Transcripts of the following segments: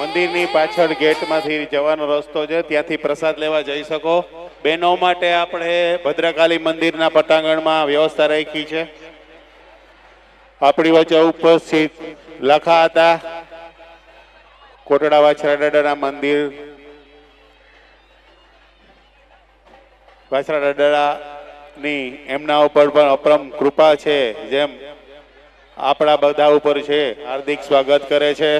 મંદિરની પાછળ ગેટમાંથી જવાનો રસ્તો છે, ત્યાંથી પ્રસાદ લેવા જઈ શકો. બહેનો માટે આપણે ભદ્રકાલી મંદિરના પટાંગણમાં વ્યવસ્થા રાખી છે. આપણી વચ્ચે ઉપસ્થિત લખા હતા કોટડા વાછરા દાદાના મંદિર, વાછરા દાદાની એમના ઉપર પણ અપરમ કૃપા છે, જેમ આપણા બધા ઉપર છે. હાર્દિક સ્વાગત કરે છે.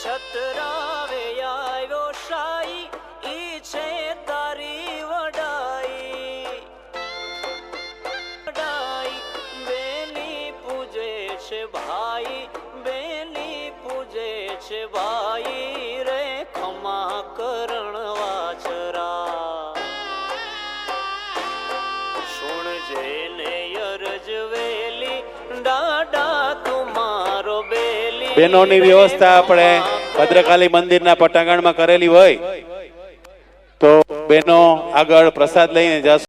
છતરાવે આવ્યો શાહી ઈ છે તારી વડાઈ બેની પૂજે છે ભાઈ, બેની પૂજે છે ભાઈ રે ખમા કરણ વાછરા સુણજે ને અરજ વેલી દાડા તુમારો બેલી. બહેનોની વ્યવસ્થા આપણે ભદ્રકાલી મંદિરના પટાંગણમાં કરેલી હોય તો બહેનો આગળ પ્રસાદ લઈને જશે.